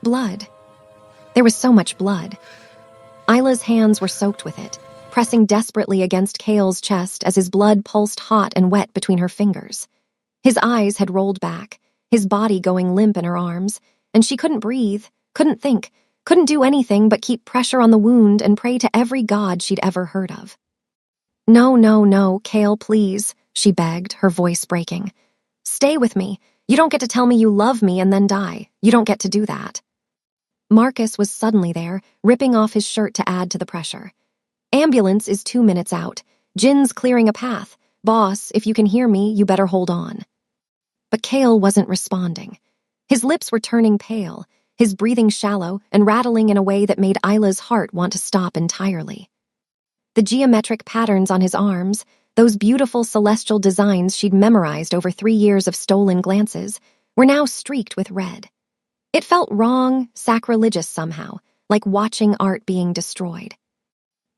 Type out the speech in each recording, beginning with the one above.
Blood. There was so much blood. Isla's hands were soaked with it, pressing desperately against Cale's chest as his blood pulsed hot and wet between her fingers. His eyes had rolled back, his body going limp in her arms, and she couldn't breathe, couldn't think, couldn't do anything but keep pressure on the wound and pray to every god she'd ever heard of. No, no, no, Cale, please, she begged, her voice breaking. Stay with me. You don't get to tell me you love me and then die. You don't get to do that. Marcus was suddenly there, ripping off his shirt to add to the pressure. Ambulance is 2 minutes out. Jin's clearing a path. Boss, if you can hear me, you better hold on. But Cale wasn't responding. His lips were turning pale, his breathing shallow and rattling in a way that made Isla's heart want to stop entirely. The geometric patterns on his arms, those beautiful celestial designs she'd memorized over 3 years of stolen glances, were now streaked with red. It felt wrong, sacrilegious somehow, like watching art being destroyed.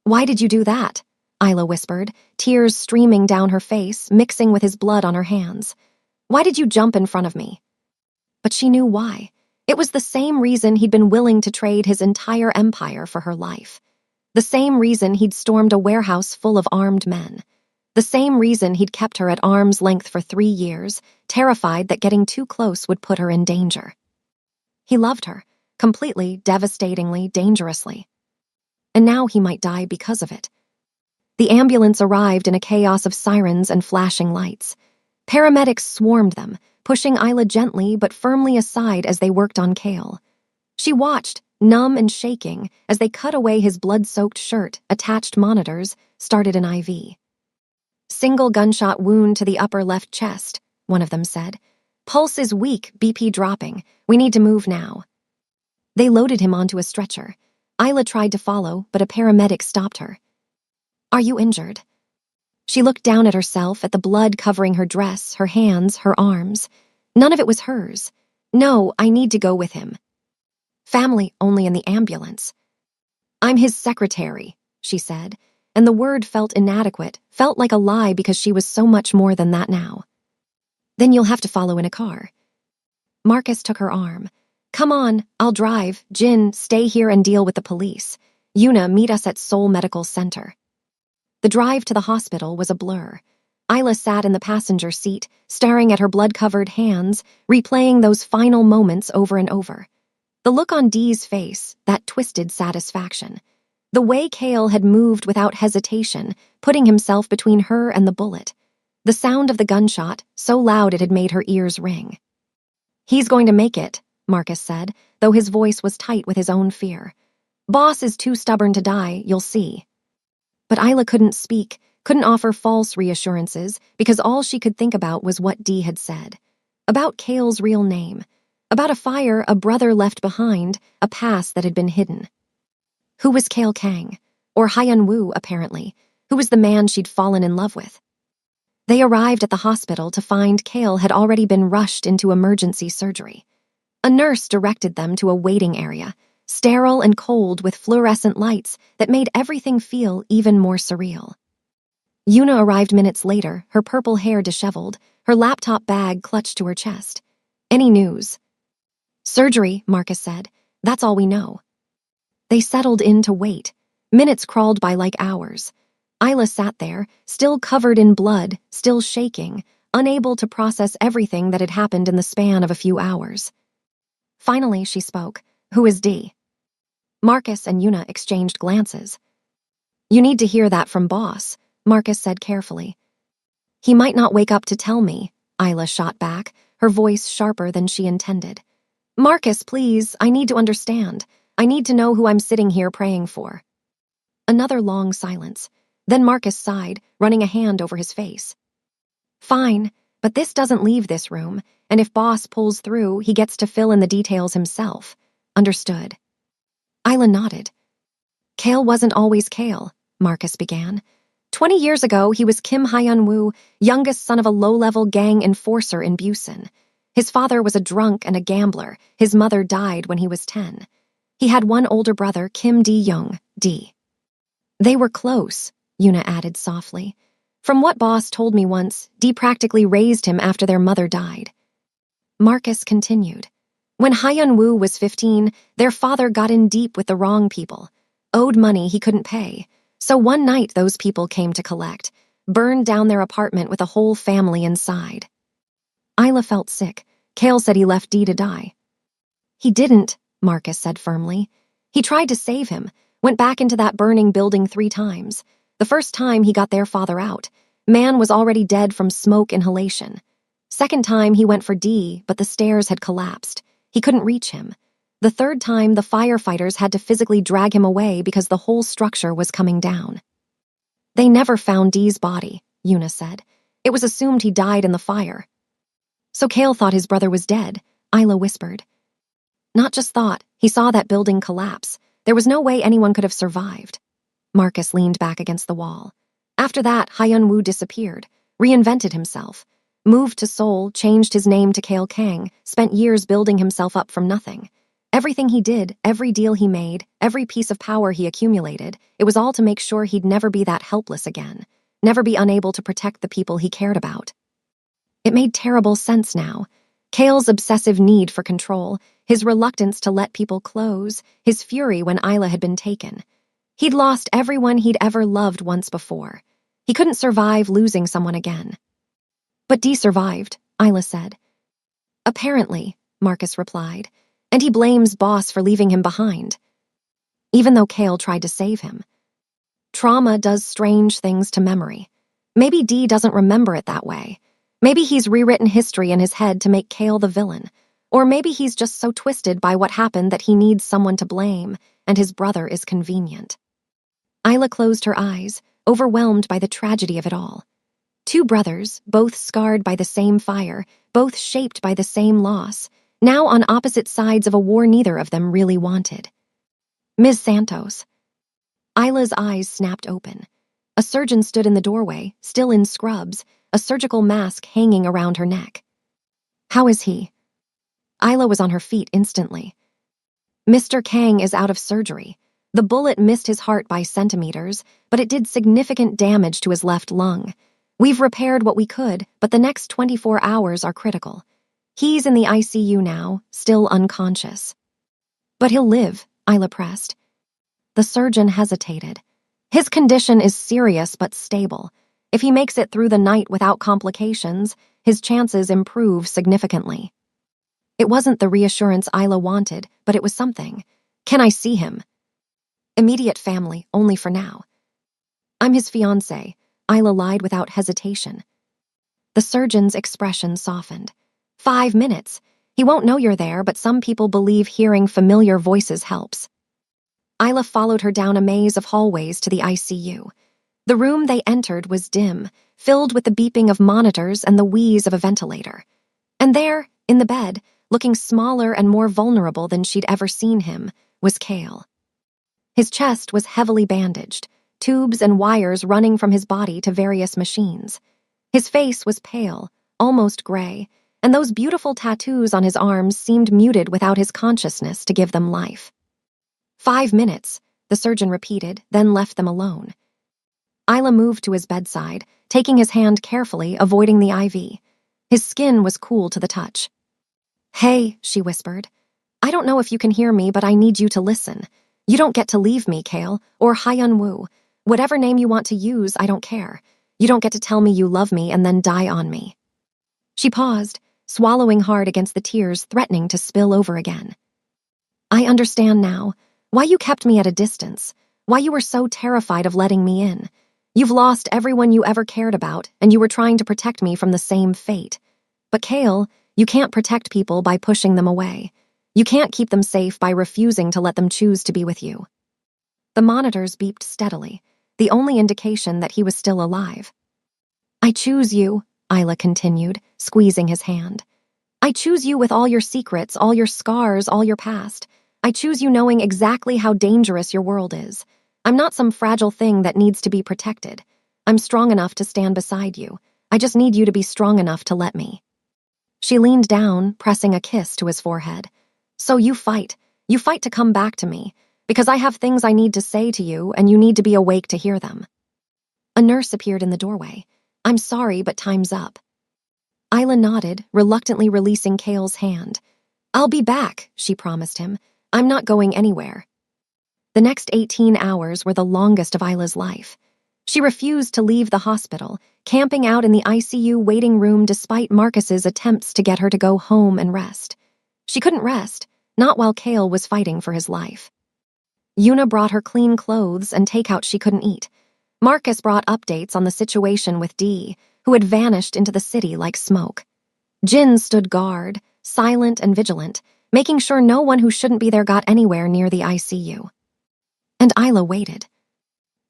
Why did you do that? Isla whispered, tears streaming down her face, mixing with his blood on her hands. Why did you jump in front of me? But she knew why. It was the same reason he'd been willing to trade his entire empire for her life. The same reason he'd stormed a warehouse full of armed men. The same reason he'd kept her at arm's length for 3 years, terrified that getting too close would put her in danger. He loved her, completely, devastatingly, dangerously. And now he might die because of it. The ambulance arrived in a chaos of sirens and flashing lights. Paramedics swarmed them, pushing Isla gently but firmly aside as they worked on Cale. She watched, numb and shaking, as they cut away his blood-soaked shirt, attached monitors, started an IV. Single gunshot wound to the upper left chest, one of them said. Pulse is weak, BP dropping. We need to move now. They loaded him onto a stretcher. Isla tried to follow, but a paramedic stopped her. Are you injured? She looked down at herself, at the blood covering her dress, her hands, her arms. None of it was hers. No, I need to go with him. Family only in the ambulance. I'm his secretary, she said, and the word felt inadequate, felt like a lie because she was so much more than that now. Then you'll have to follow in a car. Marcus took her arm. Come on, I'll drive. Jin, stay here and deal with the police. Yuna, meet us at Seoul Medical Center. The drive to the hospital was a blur. Isla sat in the passenger seat, staring at her blood-covered hands, replaying those final moments over and over. The look on Dee's face, that twisted satisfaction. The way Cale had moved without hesitation, putting himself between her and the bullet. The sound of the gunshot, so loud it had made her ears ring. He's going to make it, Marcus said, though his voice was tight with his own fear. Boss is too stubborn to die, you'll see. But Isla couldn't speak, couldn't offer false reassurances, because all she could think about was what Dee had said. About Cale's real name. About a fire a brother left behind, a past that had been hidden. Who was Cale Kang? Or Hyun Woo, apparently. Who was the man she'd fallen in love with? They arrived at the hospital to find Cale had already been rushed into emergency surgery. A nurse directed them to a waiting area, sterile and cold with fluorescent lights that made everything feel even more surreal. Yuna arrived minutes later, her purple hair disheveled, her laptop bag clutched to her chest. Any news? Surgery, Marcus said. That's all we know. They settled in to wait. Minutes crawled by like hours. Isla sat there, still covered in blood, still shaking, unable to process everything that had happened in the span of a few hours. Finally, she spoke. Who is Dee? Marcus and Yuna exchanged glances. You need to hear that from Boss, Marcus said carefully. He might not wake up to tell me, Isla shot back, her voice sharper than she intended. Marcus, please, I need to understand. I need to know who I'm sitting here praying for. Another long silence. Then Marcus sighed, running a hand over his face. Fine, but this doesn't leave this room, and if Boss pulls through, he gets to fill in the details himself. Understood. Isla nodded. Cale wasn't always Cale, Marcus began. 20 years ago, he was Kim Hyun Woo, youngest son of a low-level gang enforcer in Busan. His father was a drunk and a gambler. His mother died when he was 10. He had one older brother, Kim Dee-young, D. They were close, Yuna added softly. From what Boss told me once, Dee practically raised him after their mother died. Marcus continued. When Hyun-woo was 15, their father got in deep with the wrong people, owed money he couldn't pay. So one night those people came to collect, burned down their apartment with a whole family inside. Isla felt sick. Kale said he left Dee to die. He didn't, Marcus said firmly. He tried to save him, went back into that burning building 3 times. The first time he got their father out, man was already dead from smoke inhalation. Second time he went for Dee, but the stairs had collapsed. He couldn't reach him. The third time the firefighters had to physically drag him away because the whole structure was coming down. They never found Dee's body, Yuna said. It was assumed he died in the fire. So Kale thought his brother was dead, Isla whispered. Not just thought, he saw that building collapse. There was no way anyone could have survived. Marcus leaned back against the wall. After that, Hyun-woo disappeared, reinvented himself, moved to Seoul, changed his name to Kale Kang, spent years building himself up from nothing. Everything he did, every deal he made, every piece of power he accumulated, it was all to make sure he'd never be that helpless again, never be unable to protect the people he cared about. It made terrible sense now. Kale's obsessive need for control, his reluctance to let people close, his fury when Isla had been taken. He'd lost everyone he'd ever loved once before. He couldn't survive losing someone again. But Dee survived, Isla said. Apparently, Marcus replied, and he blames Boss for leaving him behind. Even though Kale tried to save him. Trauma does strange things to memory. Maybe Dee doesn't remember it that way. Maybe he's rewritten history in his head to make Kale the villain. Or maybe he's just so twisted by what happened that he needs someone to blame, and his brother is convenient. Isla closed her eyes, overwhelmed by the tragedy of it all. 2 brothers, both scarred by the same fire, both shaped by the same loss, now on opposite sides of a war neither of them really wanted. Ms. Santos. Isla's eyes snapped open. A surgeon stood in the doorway, still in scrubs, a surgical mask hanging around her neck. How is he? Isla was on her feet instantly. Mr. Kang is out of surgery. The bullet missed his heart by centimeters, but it did significant damage to his left lung. We've repaired what we could, but the next 24 hours are critical. He's in the ICU now, still unconscious. But he'll live, Isla pressed. The surgeon hesitated. His condition is serious but stable. If he makes it through the night without complications, his chances improve significantly. It wasn't the reassurance Isla wanted, but it was something. Can I see him? Immediate family, only for now. I'm his fiancée, Isla lied without hesitation. The surgeon's expression softened. 5 minutes. He won't know you're there, but some people believe hearing familiar voices helps. Isla followed her down a maze of hallways to the ICU. The room they entered was dim, filled with the beeping of monitors and the wheeze of a ventilator. And there, in the bed, looking smaller and more vulnerable than she'd ever seen him, was Kale. His chest was heavily bandaged, tubes and wires running from his body to various machines. His face was pale, almost gray, and those beautiful tattoos on his arms seemed muted without his consciousness to give them life. 5 minutes, the surgeon repeated, then left them alone. Isla moved to his bedside, taking his hand carefully, avoiding the IV. His skin was cool to the touch. Hey, she whispered. I don't know if you can hear me, but I need you to listen. You don't get to leave me, Kale, or Hyun-woo. Whatever name you want to use, I don't care. You don't get to tell me you love me and then die on me. She paused, swallowing hard against the tears threatening to spill over again. I understand now. Why you kept me at a distance. Why you were so terrified of letting me in. You've lost everyone you ever cared about, and you were trying to protect me from the same fate. But Kale, you can't protect people by pushing them away. You can't keep them safe by refusing to let them choose to be with you. The monitors beeped steadily, the only indication that he was still alive. I choose you, Isla continued, squeezing his hand. I choose you with all your secrets, all your scars, all your past. I choose you knowing exactly how dangerous your world is. I'm not some fragile thing that needs to be protected. I'm strong enough to stand beside you. I just need you to be strong enough to let me. She leaned down, pressing a kiss to his forehead. So you fight. You fight to come back to me, because I have things I need to say to you, and you need to be awake to hear them. A nurse appeared in the doorway. I'm sorry, but time's up. Isla nodded, reluctantly releasing Kale's hand. I'll be back, she promised him. I'm not going anywhere. The next 18 hours were the longest of Isla's life. She refused to leave the hospital, camping out in the ICU waiting room despite Marcus's attempts to get her to go home and rest. She couldn't rest, not while Cale was fighting for his life. Una brought her clean clothes and takeout she couldn't eat. Marcus brought updates on the situation with Dee, who had vanished into the city like smoke. Jin stood guard, silent and vigilant, making sure no one who shouldn't be there got anywhere near the ICU. And Isla waited.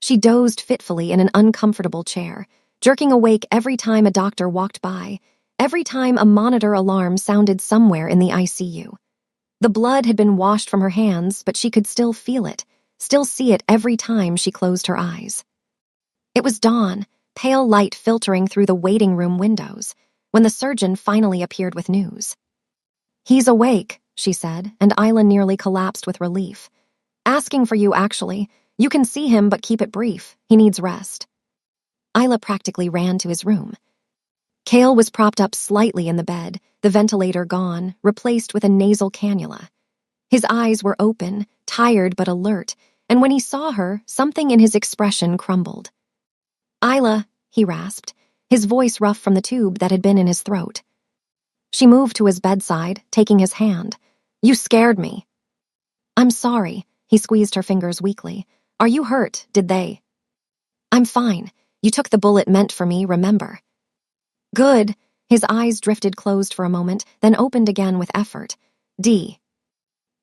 She dozed fitfully in an uncomfortable chair, jerking awake every time a doctor walked by, every time a monitor alarm sounded somewhere in the ICU. The blood had been washed from her hands, but she could still feel it, still see it every time she closed her eyes. It was dawn, pale light filtering through the waiting room windows, when the surgeon finally appeared with news. "He's awake," she said, and Isla nearly collapsed with relief. "Asking for you, actually. You can see him, but keep it brief. He needs rest." Isla practically ran to his room. Cale was propped up slightly in the bed, the ventilator gone, replaced with a nasal cannula. His eyes were open, tired but alert, and when he saw her, something in his expression crumbled. "Isla," he rasped, his voice rough from the tube that had been in his throat. She moved to his bedside, taking his hand. "You scared me." "I'm sorry," he squeezed her fingers weakly. "Are you hurt? Did they?" "I'm fine. You took the bullet meant for me, remember?" "Good." His eyes drifted closed for a moment, then opened again with effort. "D."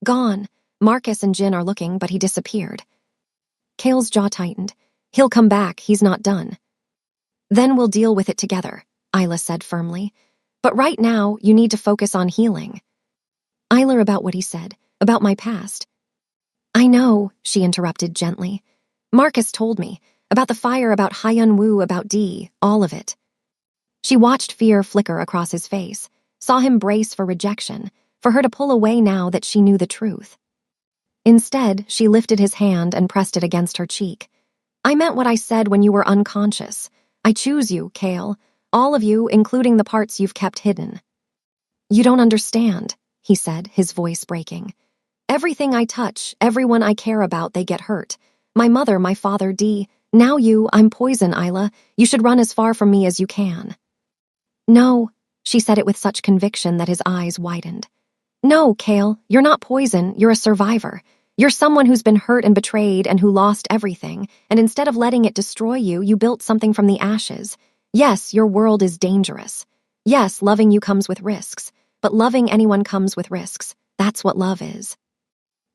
"Gone. Marcus and Jin are looking, but he disappeared." Cale's jaw tightened. "He'll come back. He's not done." "Then we'll deal with it together," Isla said firmly. "But right now, you need to focus on healing." "Isla, about what he said, about my past." "I know," she interrupted gently. "Marcus told me, about the fire, about Hyun Woo, about Dee, all of it." She watched fear flicker across his face, saw him brace for rejection, for her to pull away now that she knew the truth. Instead, she lifted his hand and pressed it against her cheek. "I meant what I said when you were unconscious. I choose you, Cale. All of you, including the parts you've kept hidden." "You don't understand," he said, his voice breaking. "Everything I touch, everyone I care about, they get hurt. My mother, my father, Dee. Now you, I'm poison, Isla. You should run as far from me as you can." "No," she said it with such conviction that his eyes widened. "No, Cale, you're not poison, you're a survivor. You're someone who's been hurt and betrayed and who lost everything, and instead of letting it destroy you, you built something from the ashes. Yes, your world is dangerous. Yes, loving you comes with risks, but loving anyone comes with risks. That's what love is."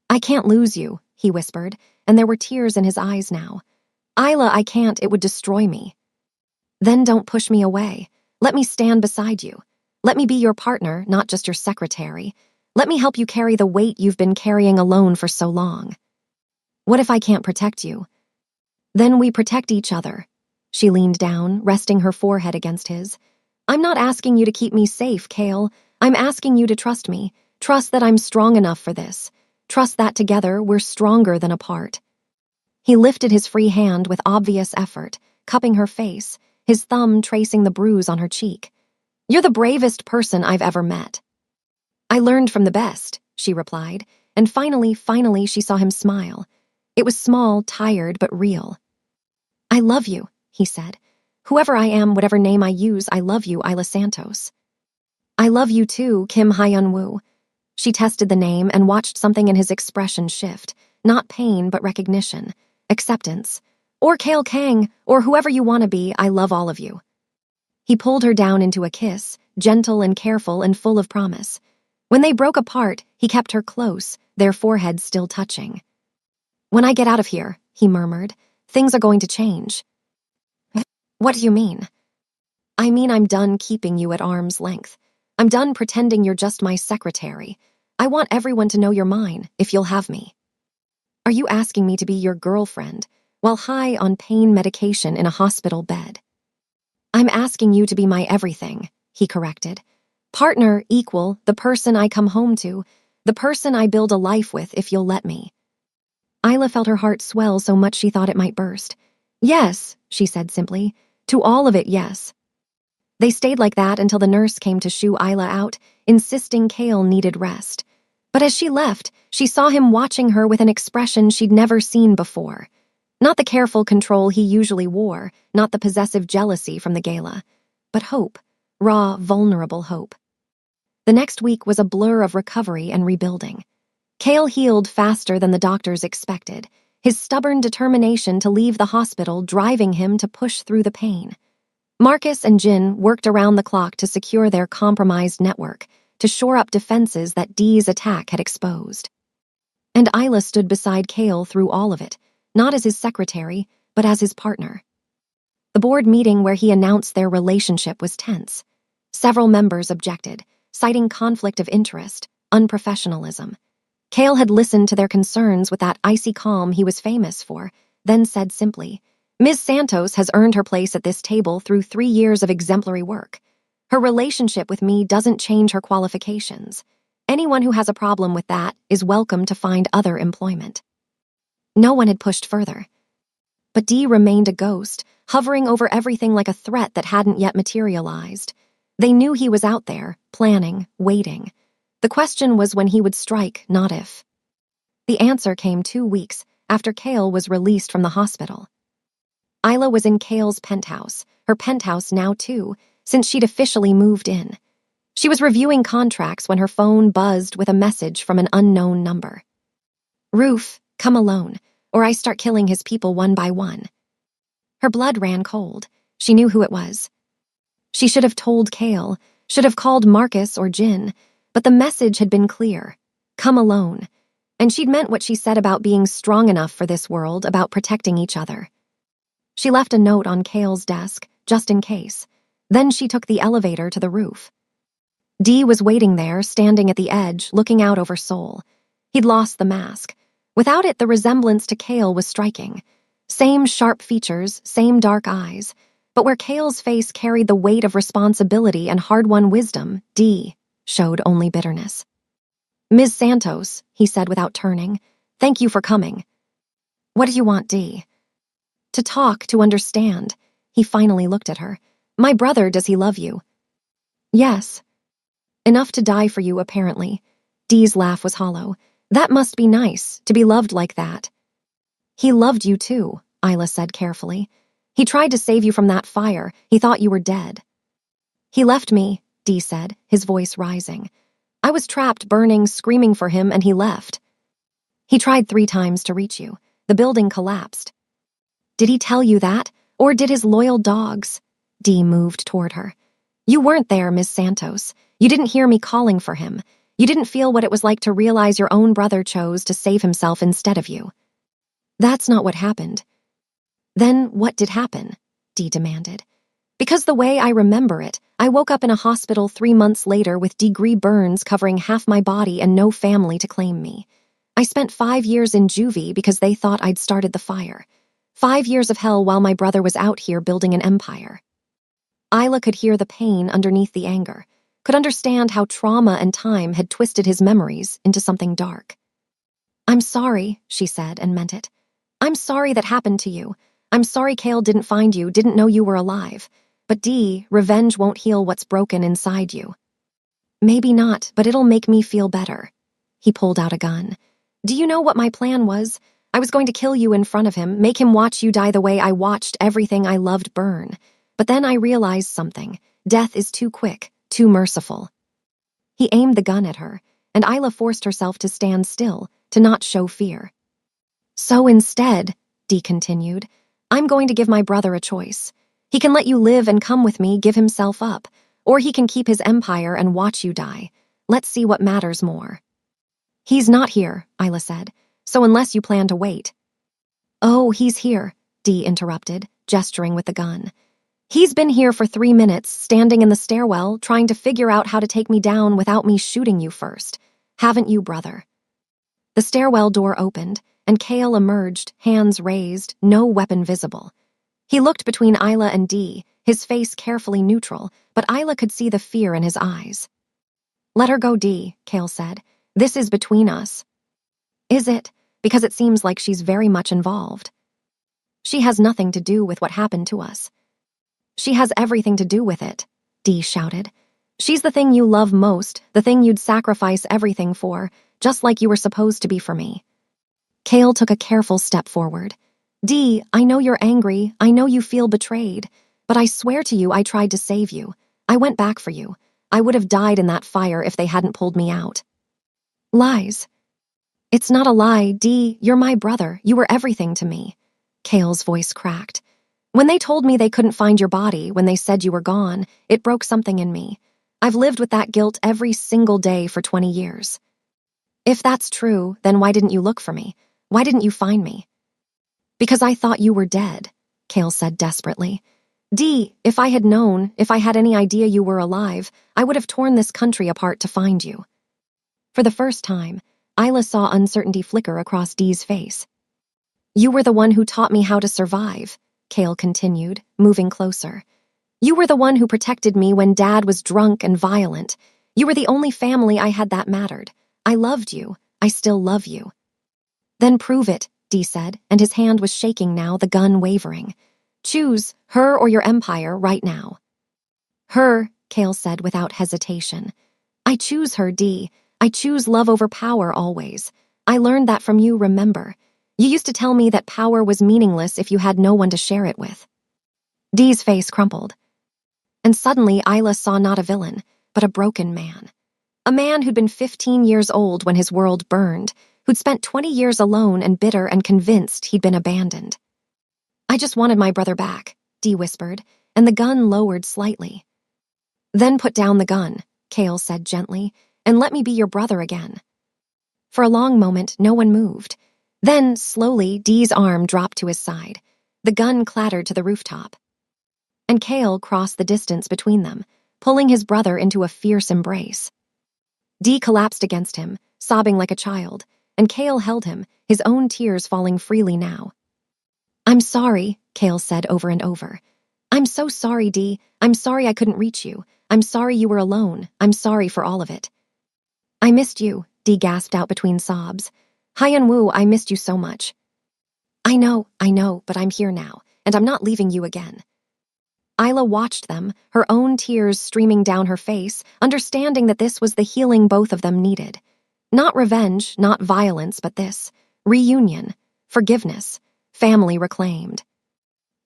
"I can't lose you," he whispered, and there were tears in his eyes now. "Isla, I can't, it would destroy me." "Then don't push me away. Let me stand beside you. Let me be your partner, not just your secretary. Let me help you carry the weight you've been carrying alone for so long." "What if I can't protect you?" "Then we protect each other." She leaned down, resting her forehead against his. "I'm not asking you to keep me safe, Cale. I'm asking you to trust me. Trust that I'm strong enough for this. Trust that together we're stronger than apart." He lifted his free hand with obvious effort, cupping her face, his thumb tracing the bruise on her cheek. "You're the bravest person I've ever met." "I learned from the best," she replied, and finally she saw him smile. It was small, tired, but real. "I love you," he said. "Whoever I am, whatever name I use, I love you, Isla Santos." "I love you too, Kim Hyun Woo." She tested the name and watched something in his expression shift, not pain, but recognition, acceptance. "Or Cale Kang, or whoever you want to be, I love all of you." He pulled her down into a kiss, gentle and careful and full of promise. When they broke apart, he kept her close, their foreheads still touching. "When I get out of here," he murmured, "things are going to change." "What do you mean?" "I mean I'm done keeping you at arm's length. I'm done pretending you're just my secretary. I want everyone to know you're mine, if you'll have me." "Are you asking me to be your girlfriend, while high on pain medication in a hospital bed?" "I'm asking you to be my everything," he corrected. "Partner, equal, the person I come home to, the person I build a life with if you'll let me." Isla felt her heart swell so much she thought it might burst. "Yes," she said simply. "To all of it, yes." They stayed like that until the nurse came to shoo Isla out, insisting Cale needed rest. But as she left, she saw him watching her with an expression she'd never seen before. Not the careful control he usually wore, not the possessive jealousy from the gala, but hope, raw, vulnerable hope. The next week was a blur of recovery and rebuilding. Cale healed faster than the doctors expected, his stubborn determination to leave the hospital driving him to push through the pain. Marcus and Jin worked around the clock to secure their compromised network, to shore up defenses that Dee's attack had exposed. And Isla stood beside Cale through all of it, not as his secretary, but as his partner. The board meeting where he announced their relationship was tense. Several members objected, citing conflict of interest, unprofessionalism. Cale had listened to their concerns with that icy calm he was famous for, then said simply, "Ms. Santos has earned her place at this table through 3 years of exemplary work. Her relationship with me doesn't change her qualifications. Anyone who has a problem with that is welcome to find other employment." No one had pushed further. But Dee remained a ghost, hovering over everything like a threat that hadn't yet materialized. They knew he was out there, planning, waiting. The question was when he would strike, not if. The answer came 2 weeks after Cale was released from the hospital. Isla was in Cale's penthouse, her penthouse now too, since she'd officially moved in. She was reviewing contracts when her phone buzzed with a message from an unknown number. "Roof, come alone, or I start killing his people one by one." Her blood ran cold. She knew who it was. She should have told Cale, should have called Marcus or Jin, but the message had been clear. Come alone. And she'd meant what she said about being strong enough for this world, about protecting each other. She left a note on Cale's desk, just in case. Then she took the elevator to the roof. Dee was waiting there, standing at the edge, looking out over Seoul. He'd lost the mask. Without it, the resemblance to Cale was striking. Same sharp features, same dark eyes. But where Cale's face carried the weight of responsibility and hard-won wisdom, Dee showed only bitterness. "Ms. Santos," he said without turning, "thank you for coming." "What do you want, Dee?" "To talk, to understand." He finally looked at her. "My brother, does he love you?" "Yes." "Enough to die for you, apparently." Dee's laugh was hollow. "That must be nice, to be loved like that." "He loved you too," Isla said carefully. "He tried to save you from that fire. He thought you were dead." "He left me," Dee said, his voice rising. "I was trapped, burning, screaming for him, and he left." "He tried 3 times to reach you. The building collapsed." "Did he tell you that? Or did his loyal dogs?" Dee moved toward her. "You weren't there, Miss Santos. You didn't hear me calling for him. You didn't feel what it was like to realize your own brother chose to save himself instead of you." "That's not what happened." "Then what did happen?" Dee demanded. "Because the way I remember it, I woke up in a hospital 3 months later with degree burns covering half my body and no family to claim me. I spent 5 years in juvie because they thought I'd started the fire. 5 years of hell while my brother was out here building an empire." Isla could hear the pain underneath the anger, could understand how trauma and time had twisted his memories into something dark. "I'm sorry," she said, and meant it. "I'm sorry that happened to you. I'm sorry Cale didn't find you, didn't know you were alive. But Dee, revenge won't heal what's broken inside you." "Maybe not, but it'll make me feel better." He pulled out a gun. "Do you know what my plan was? I was going to kill you in front of him, make him watch you die the way I watched everything I loved burn. But then I realized something. Death is too quick, too merciful." He aimed the gun at her, and Isla forced herself to stand still, to not show fear. "So instead," Dee continued, "I'm going to give my brother a choice. He can let you live and come with me, give himself up, or he can keep his empire and watch you die. Let's see what matters more." "He's not here," Isla said, "so unless you plan to wait." "Oh, he's here," Dee interrupted, gesturing with the gun. "He's been here for 3 minutes, standing in the stairwell, trying to figure out how to take me down without me shooting you first. Haven't you, brother?" The stairwell door opened, and Cale emerged, hands raised, no weapon visible. He looked between Isla and Dee, his face carefully neutral, but Isla could see the fear in his eyes. "Let her go, Dee," Cale said. "This is between us." "Is it? Because it seems like she's very much involved." "She has nothing to do with what happened to us." "She has everything to do with it." Dee shouted. She's the thing you love most, the thing you'd sacrifice everything for, just like you were supposed to be for me. Cale took a careful step forward. Dee, I know you're angry, I know you feel betrayed, but I swear to you I tried to save you. I went back for you. I would have died in that fire if they hadn't pulled me out. Lies. It's not a lie, Dee, you're my brother, you were everything to me. Cale's voice cracked. When they told me they couldn't find your body, when they said you were gone, it broke something in me. I've lived with that guilt every single day for 20 years. If that's true, then why didn't you look for me? Why didn't you find me? Because I thought you were dead, Cale said desperately. Dee, if I had known, if I had any idea you were alive, I would have torn this country apart to find you. For the first time, Isla saw uncertainty flicker across Dee's face. You were the one who taught me how to survive, Cale continued, moving closer. You were the one who protected me when Dad was drunk and violent. You were the only family I had that mattered. I loved you. I still love you. Then prove it, Dee said, and his hand was shaking now, the gun wavering. Choose, her or your empire, right now. Her, Cale said without hesitation. I choose her, Dee. I choose love over power always. I learned that from you, remember. You used to tell me that power was meaningless if you had no one to share it with. Dee's face crumpled. And suddenly Isla saw not a villain, but a broken man. A man who'd been 15 years old when his world burned, who'd spent 20 years alone and bitter and convinced he'd been abandoned. I just wanted my brother back, Dee whispered, and the gun lowered slightly. Then put down the gun, Cale said gently, and let me be your brother again. For a long moment, no one moved. Then, slowly, Dee's arm dropped to his side. The gun clattered to the rooftop. And Cale crossed the distance between them, pulling his brother into a fierce embrace. Dee collapsed against him, sobbing like a child, and Cale held him, his own tears falling freely now. I'm sorry, Cale said over and over. I'm so sorry, Dee. I'm sorry I couldn't reach you. I'm sorry you were alone. I'm sorry for all of it. I missed you, Dee gasped out between sobs. Hyun-woo, I missed you so much. I know, but I'm here now, and I'm not leaving you again. Isla watched them, her own tears streaming down her face, understanding that this was the healing both of them needed. Not revenge, not violence, but this. Reunion, forgiveness, family reclaimed.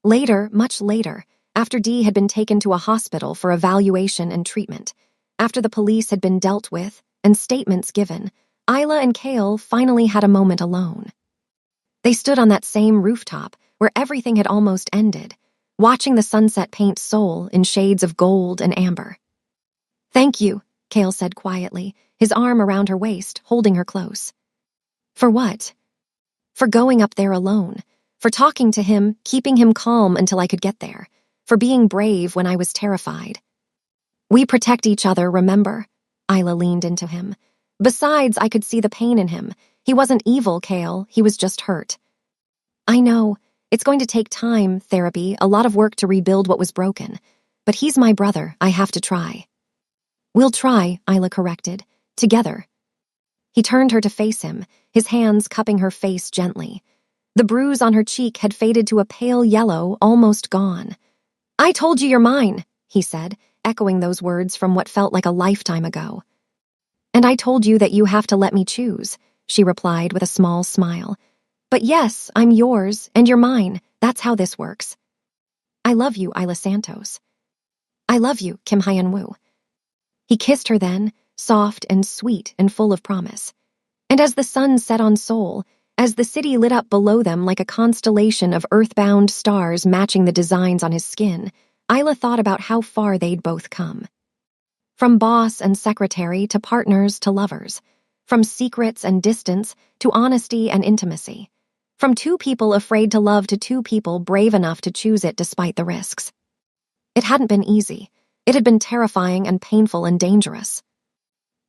Later, much later, after Dee had been taken to a hospital for evaluation and treatment, after the police had been dealt with and statements given, Isla and Cale finally had a moment alone. They stood on that same rooftop where everything had almost ended, watching the sunset paint Seoul in shades of gold and amber. Thank you, Cale said quietly, his arm around her waist, holding her close. For what? For going up there alone, for talking to him, keeping him calm until I could get there, for being brave when I was terrified. We protect each other, remember? Isla leaned into him. Besides, I could see the pain in him. He wasn't evil, Cale, he was just hurt. I know. It's going to take time, therapy, a lot of work to rebuild what was broken. But he's my brother, I have to try. We'll try, Isla corrected. Together. He turned her to face him, his hands cupping her face gently. The bruise on her cheek had faded to a pale yellow, almost gone. I told you you're mine, he said, echoing those words from what felt like a lifetime ago. And I told you that you have to let me choose, she replied with a small smile. But yes, I'm yours, and you're mine. That's how this works. I love you, Isla Santos. I love you, Kim Hyun-woo. He kissed her then, soft and sweet and full of promise. And as the sun set on Seoul, as the city lit up below them like a constellation of earthbound stars matching the designs on his skin, Isla thought about how far they'd both come. From boss and secretary to partners to lovers. From secrets and distance to honesty and intimacy. From two people afraid to love to two people brave enough to choose it despite the risks. It hadn't been easy. It had been terrifying and painful and dangerous.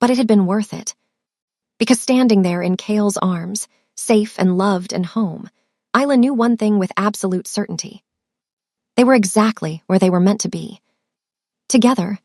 But it had been worth it. Because standing there in Cale's arms, safe and loved and home, Isla knew one thing with absolute certainty. They were exactly where they were meant to be. Together,